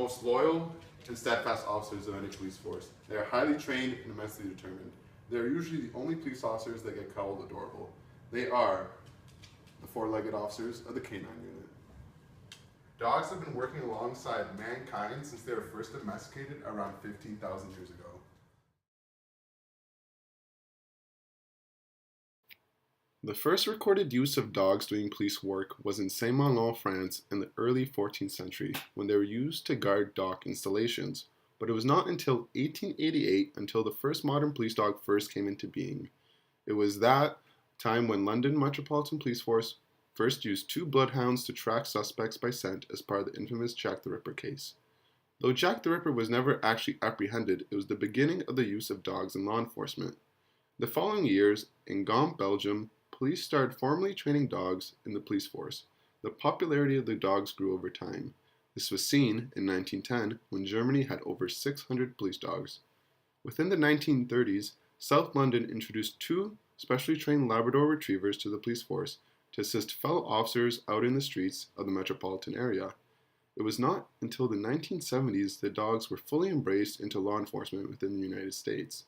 most loyal and steadfast officers of any police force. They are highly trained and immensely determined. They are usually the only police officers that get called adorable. They are the four-legged officers of the K-9 unit. Dogs have been working alongside mankind since they were first domesticated around 15,000 years ago. The first recorded use of dogs doing police work was in Saint-Malo, France in the early 14th century when they were used to guard dock installations, but it was not until 1888 until the first modern police dog first came into being. It was that time when London Metropolitan Police Force first used 2 bloodhounds to track suspects by scent as part of the infamous Jack the Ripper case. Though Jack the Ripper was never actually apprehended, it was the beginning of the use of dogs in law enforcement. The following years, in Gand, Belgium, police started formally training dogs in the police force. The popularity of the dogs grew over time. This was seen in 1910 when Germany had over 600 police dogs. Within the 1930s, South London introduced 2 specially trained Labrador retrievers to the police force to assist fellow officers out in the streets of the metropolitan area. It was not until the 1970s that dogs were fully embraced into law enforcement within the United States.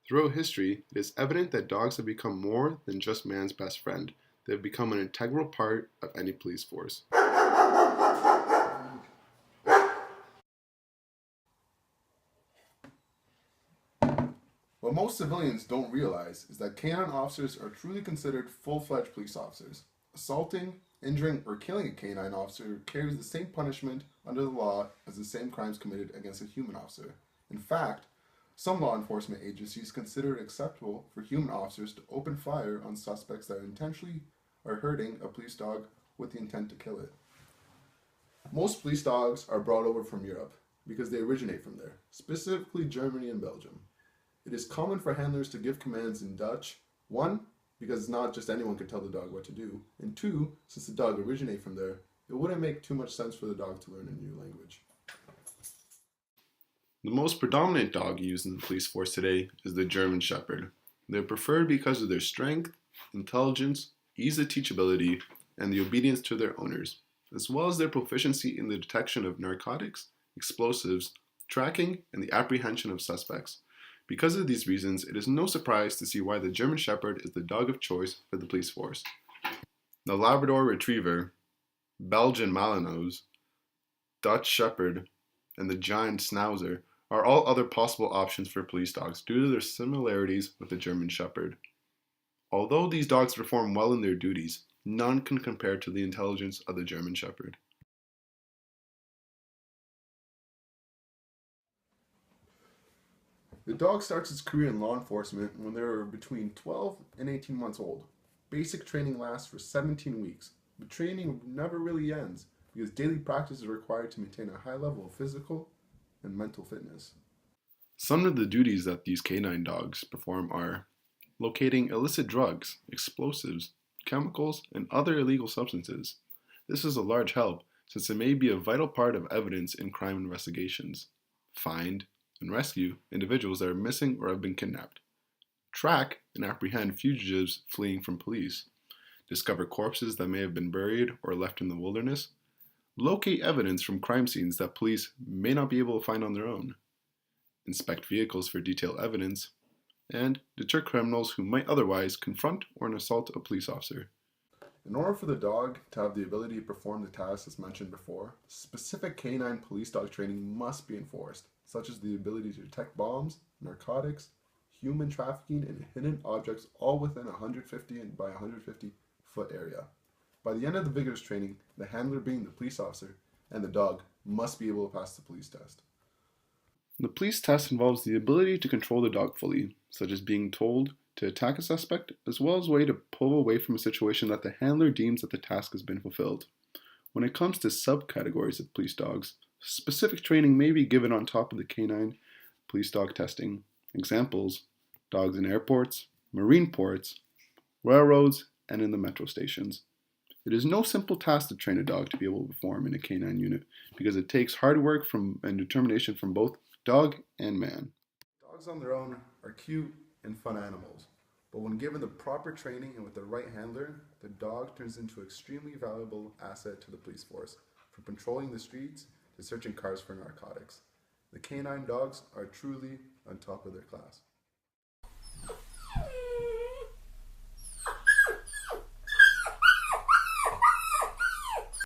Throughout history, it is evident that dogs have become more than just man's best friend. They have become an integral part of any police force. What most civilians don't realize is that K-9 officers are truly considered full-fledged police officers. Assaulting, injuring, or killing a K-9 officer carries the same punishment under the law as the same crimes committed against a human officer. In fact, some law enforcement agencies consider it acceptable for human officers to open fire on suspects that intentionally are hurting a police dog with the intent to kill it. Most police dogs are brought over from Europe because they originate from there, specifically Germany and Belgium. It is common for handlers to give commands in Dutch, 1, because it's not just anyone can tell the dog what to do, and 2, since the dog originates from there, it wouldn't make too much sense for the dog to learn a new language. The most predominant dog used in the police force today is the German Shepherd. They are preferred because of their strength, intelligence, ease of teachability, and the obedience to their owners, as well as their proficiency in the detection of narcotics, explosives, tracking, and the apprehension of suspects. Because of these reasons, it is no surprise to see why the German Shepherd is the dog of choice for the police force. The Labrador Retriever, Belgian Malinois, Dutch Shepherd, and the giant Schnauzer are all other possible options for police dogs due to their similarities with the German Shepherd. Although these dogs perform well in their duties, none can compare to the intelligence of the German Shepherd. The dog starts its career in law enforcement when they are between 12 and 18 months old. Basic training lasts for 17 weeks, but training never really ends because daily practice is required to maintain a high level of physical and mental fitness. Some of the duties that these K-9 dogs perform are locating illicit drugs, explosives, chemicals, and other illegal substances. This is a large help since it may be a vital part of evidence in crime investigations. Find and rescue individuals that are missing or have been kidnapped. Track and apprehend fugitives fleeing from police. Discover corpses that may have been buried or left in the wilderness. Locate evidence from crime scenes that police may not be able to find on their own. Inspect vehicles for detailed evidence. And deter criminals who might otherwise confront or assault a police officer. In order for the dog to have the ability to perform the tasks as mentioned before, specific K-9 police dog training must be enforced, such as the ability to detect bombs, narcotics, human trafficking, and hidden objects all within a 150 by 150 foot area. By the end of the vigorous training, the handler being the police officer and the dog must be able to pass the police test. The police test involves the ability to control the dog fully, such as being told to attack a suspect, as well as a way to pull away from a situation that the handler deems that the task has been fulfilled. When it comes to subcategories of police dogs, specific training may be given on top of the K-9 police dog testing. Examples: dogs in airports, marine ports, railroads, and in the metro stations. It is no simple task to train a dog to be able to perform in a K-9 unit because it takes hard work and determination from both dog and man. Dogs on their own are cute and fun animals, but when given the proper training and with the right handler, the dog turns into an extremely valuable asset to the police force, from patrolling the streets to searching cars for narcotics. The K-9 dogs are truly on top of their class.